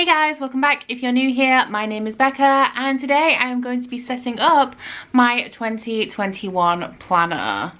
guys, welcome back. If you're new here, my name is Becca and today I am going to be setting up my 2021 planner.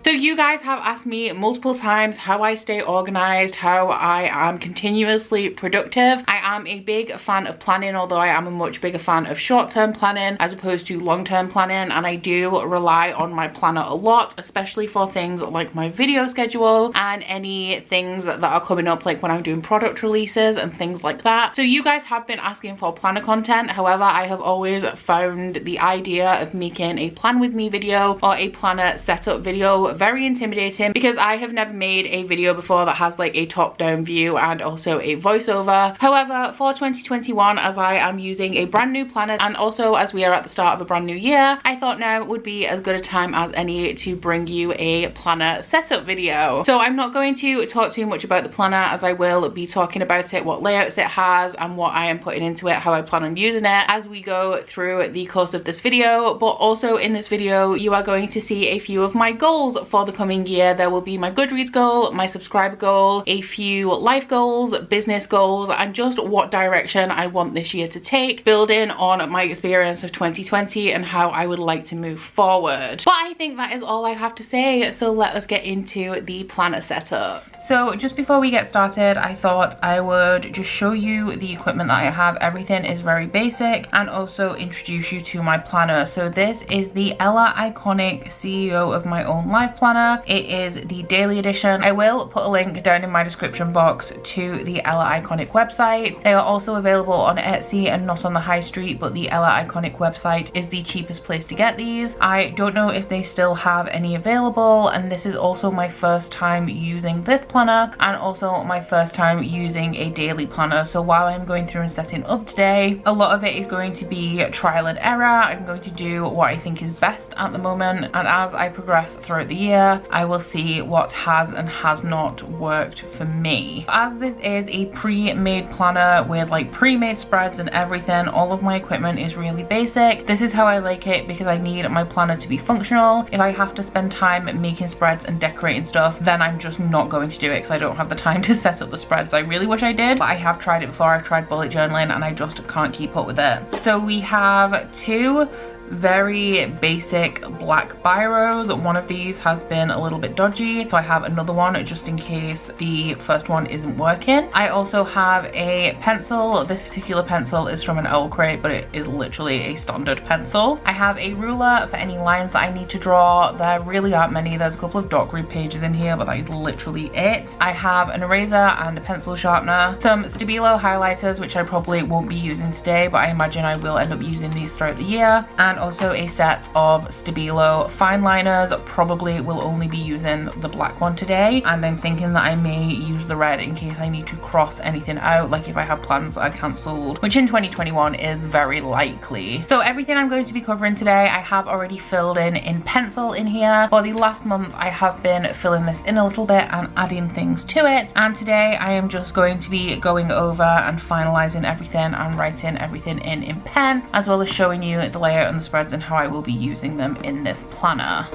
So you guys have asked me multiple times how I stay organized, how I am continuously productive. I am a big fan of planning, although I am a much bigger fan of short-term planning as opposed to long-term planning, and I do rely on my planner a lot, especially for things like my video schedule and any things that are coming up, like when I'm doing product releases and things like that. So you guys have been asking for planner content. However, I have always found the idea of making a plan with me video or a planner setup video very intimidating because I have never made a video before that has like a top-down view and also a voiceover. However, for 2021, as I am using a brand new planner and also as we are at the start of a brand new year, I thought now would be as good a time as any to bring you a planner setup video. So I'm not going to talk too much about the planner, as I will be talking about it, what layouts it has and what I am putting into it, how I plan on using it as we go through the course of this video. But also in this video you are going to see a few of my goals for the coming year. There will be my Goodreads goal, my subscriber goal, a few life goals, business goals, and just what direction I want this year to take, building on my experience of 2020 and how I would like to move forward. But I think that is all I have to say, so let us get into the planner setup. So just before we get started, I thought I would just show you the equipment that I have. Everything is very basic, and also introduce you to my planner. So this is the Ella Iconic CEO of My Own Life planner. It is the daily edition. I will put a link down in my description box to the Ella Iconic website. They are also available on Etsy and not on the high street, but the Ella Iconic website is the cheapest place to get these. I don't know if they still have any available, and this is also my first time using this planner and also my first time using a daily planner. So while I'm going through and setting up today, a lot of it is going to be trial and error. I'm going to do what I think is best at the moment, and as I progress throughout the year I will see what has and has not worked for me. As this is a pre-made planner with like pre-made spreads and everything, all of my equipment is really basic. This is how I like it because I need my planner to be functional. If I have to spend time making spreads and decorating stuff, then I'm just not going to do it because I don't have the time to set up the spreads. I really wish I did, but I have tried it before. I've tried bullet journaling and I just can't keep up with it. So we have two very basic black biros. One of these has been a little bit dodgy, so I have another one just in case the first one isn't working. I also have a pencil. This particular pencil is from an Owlcrate, but it is literally a standard pencil. I have a ruler for any lines that I need to draw. There really aren't many. There's a couple of dot grid pages in here, but that is literally it. I have an eraser and a pencil sharpener, some Stabilo highlighters, which I probably won't be using today, but I imagine I will end up using these throughout the year, and also a set of Stabilo fine liners. Probably will only be using the black one today, and I'm thinking that I may use the red in case I need to cross anything out, like if I have plans that are cancelled, which in 2021 is very likely. So everything I'm going to be covering today I have already filled in pencil in here. For the last month I have been filling this in a little bit and adding things to it, and today I am just going to be going over and finalizing everything and writing everything in pen, as well as showing you the layout and the spreads and how I will be using them in this planner.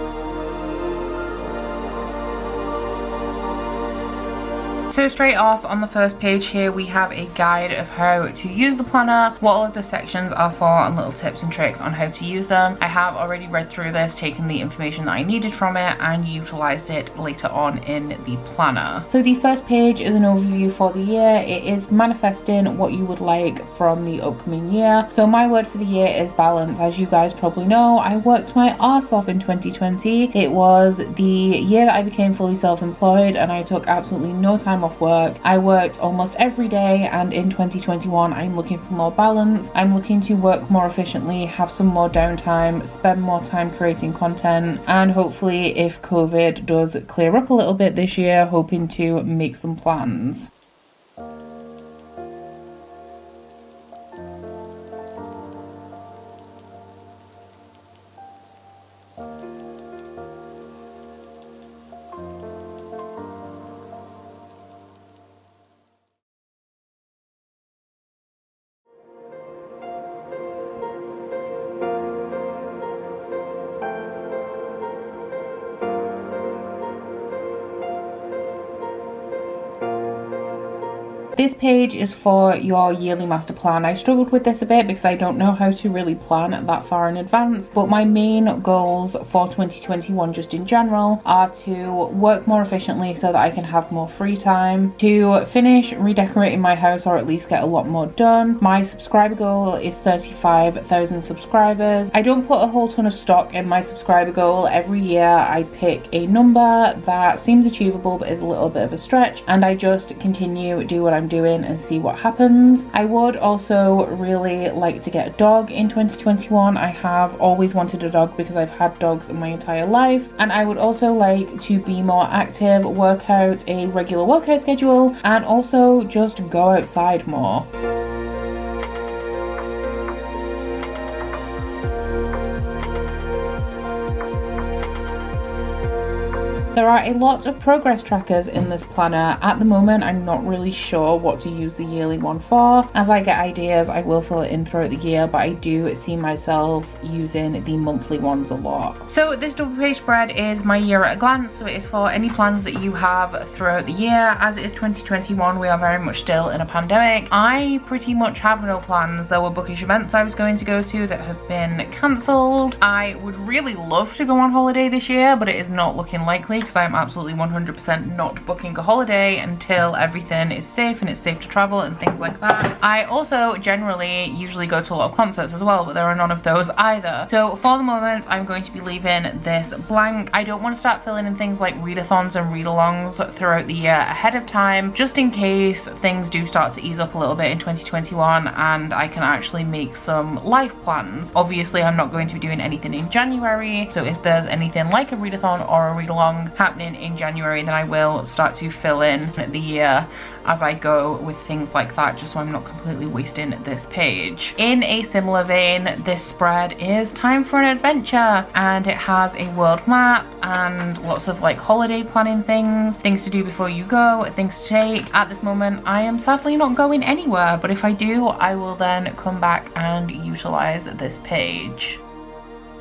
So straight off on the first page here we have a guide of how to use the planner, what all of the sections are for, and little tips and tricks on how to use them. I have already read through this, taken the information that I needed from it and utilized it later on in the planner. So the first page is an overview for the year. It is manifesting what you would like from the upcoming year. So my word for the year is balance. As you guys probably know, I worked my arse off in 2020. It was the year that I became fully self-employed and I took absolutely no time off work. I worked almost every day, and in 2021 I'm looking for more balance. I'm looking to work more efficiently, have some more downtime, spend more time creating content, and hopefully if COVID does clear up a little bit this year, hoping to make some plans. This page is for your yearly master plan. I struggled with this a bit because I don't know how to really plan that far in advance, but my main goals for 2021 just in general are to work more efficiently so that I can have more free time, to finish redecorating my house or at least get a lot more done. My subscriber goal is 35,000 subscribers. I don't put a whole ton of stock in my subscriber goal. Every year I pick a number that seems achievable but is a little bit of a stretch, and I just continue do what I'm doing and see what happens. I would also really like to get a dog in 2021. I have always wanted a dog because I've had dogs my entire life, and I would also like to be more active, work out a regular workout schedule, and also just go outside more. There are a lot of progress trackers in this planner. At the moment, I'm not really sure what to use the yearly one for. As I get ideas, I will fill it in throughout the year, but I do see myself using the monthly ones a lot. So this double page spread is my year at a glance, so it is for any plans that you have throughout the year. As it is 2021, we are very much still in a pandemic. I pretty much have no plans. There were bookish events I was going to go to that have been cancelled. I would really love to go on holiday this year, but it is not looking likely, because I'm absolutely 100% not booking a holiday until everything is safe and it's safe to travel and things like that. I also generally usually go to a lot of concerts as well, but there are none of those either. So for the moment, I'm going to be leaving this blank. I don't want to start filling in things like readathons and read-alongs throughout the year ahead of time, just in case things do start to ease up a little bit in 2021 and I can actually make some life plans. Obviously, I'm not going to be doing anything in January, so if there's anything like a readathon or a read-along happening in January, then I will start to fill in the year as I go with things like that, just so I'm not completely wasting this page. In a similar vein, this spread is time for an adventure, and it has a world map and lots of like holiday planning things to do before you go, things to take. At this moment, I am sadly not going anywhere, but if I do, I will then come back and utilize this page.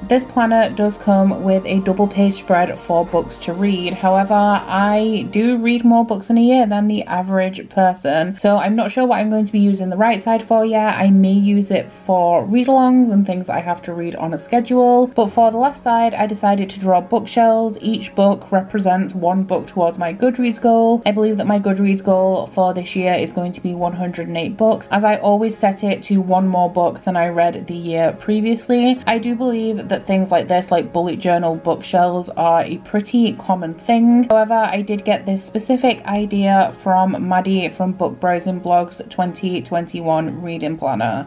This planner does come with a double page spread for books to read. However, I do read more books in a year than the average person, so I'm not sure what I'm going to be using the right side for yet. I may use it for read-alongs and things that I have to read on a schedule, but for the left side I decided to draw bookshelves. Each book represents one book towards my Goodreads goal. I believe that my Goodreads goal for this year is going to be 108 books, as I always set it to one more book than I read the year previously. I do believe that things like this, like bullet journal bookshelves, are a pretty common thing. However, I did get this specific idea from Maddie from Book Browsing Blog's 2021 reading planner.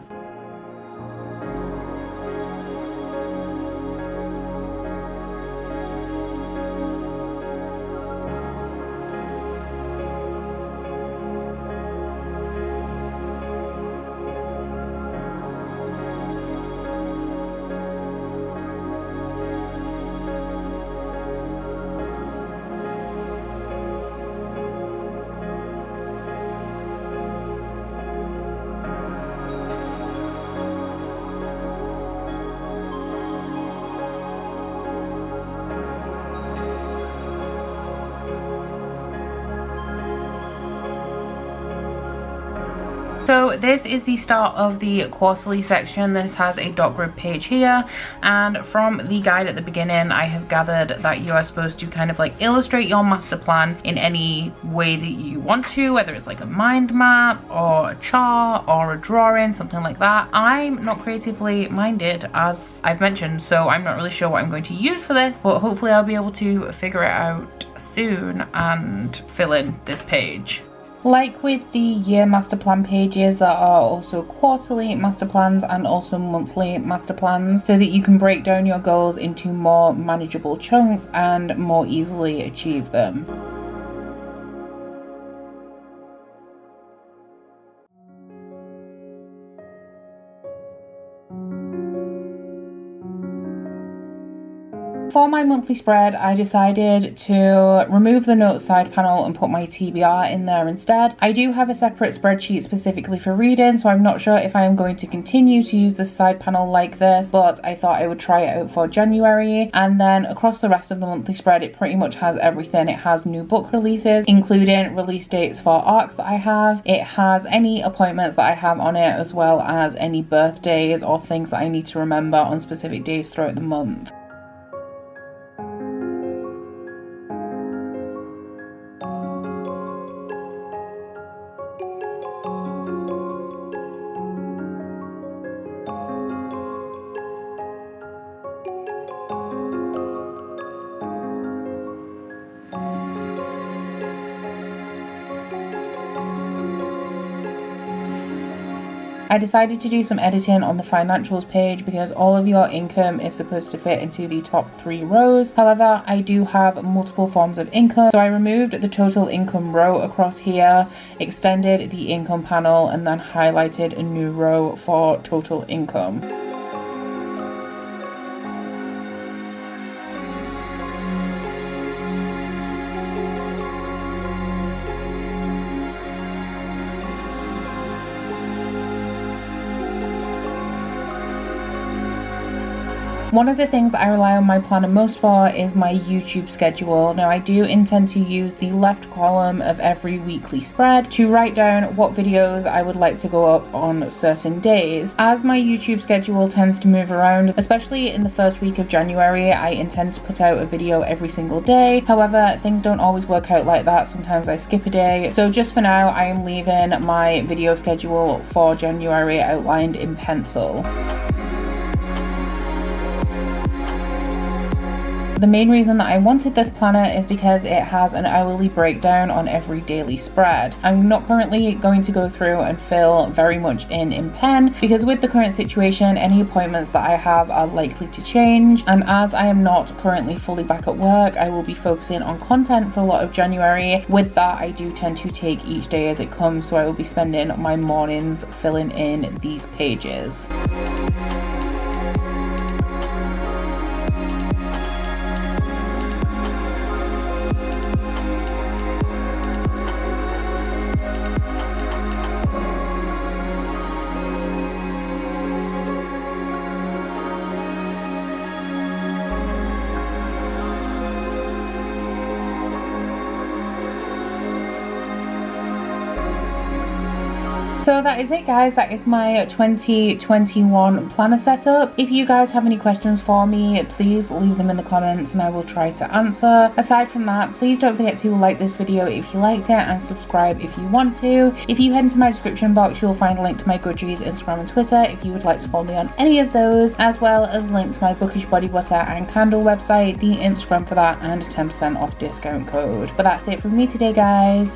So this is the start of the quarterly section. This has a dot grid page here, and from the guide at the beginning I have gathered that you are supposed to kind of like illustrate your master plan in any way that you want to, whether it's like a mind map or a chart or a drawing, something like that. I'm not creatively minded, as I've mentioned, so I'm not really sure what I'm going to use for this, but hopefully I'll be able to figure it out soon and fill in this page. Like with the year master plan pages, there are also quarterly master plans and also monthly master plans, so that you can break down your goals into more manageable chunks and more easily achieve them. For my monthly spread, I decided to remove the notes side panel and put my TBR in there instead. I do have a separate spreadsheet specifically for reading, so I'm not sure if I am going to continue to use this side panel like this, but I thought I would try it out for January. And then across the rest of the monthly spread, it pretty much has everything. It has new book releases, including release dates for arcs that I have. It has any appointments that I have on it, as well as any birthdays or things that I need to remember on specific days throughout the month. I decided to do some editing on the financials page because all of your income is supposed to fit into the top 3 rows. However, I do have multiple forms of income, so I removed the total income row across here, extended the income panel, and then highlighted a new row for total income. One of the things that I rely on my planner most for is my YouTube schedule. Now, I do intend to use the left column of every weekly spread to write down what videos I would like to go up on certain days. As my YouTube schedule tends to move around, especially in the first week of January, I intend to put out a video every single day. However, things don't always work out like that. Sometimes I skip a day. So just for now, I am leaving my video schedule for January outlined in pencil. The main reason that I wanted this planner is because it has an hourly breakdown on every daily spread. I'm not currently going to go through and fill very much in pen because with the current situation, any appointments that I have are likely to change, and as I am not currently fully back at work, I will be focusing on content for a lot of January. With that, I do tend to take each day as it comes, so I will be spending my mornings filling in these pages. So that is it, guys. That is my 2021 planner setup. If you guys have any questions for me, please leave them in the comments and I will try to answer. Aside from that, please don't forget to like this video if you liked it and subscribe if you want to. If you head into my description box, you'll find a link to my Goodreads, Instagram and Twitter if you would like to follow me on any of those, as well as a link to my Bookish body butter and candle website, the Instagram for that, and a 10% off discount code. But that's it from me today, guys.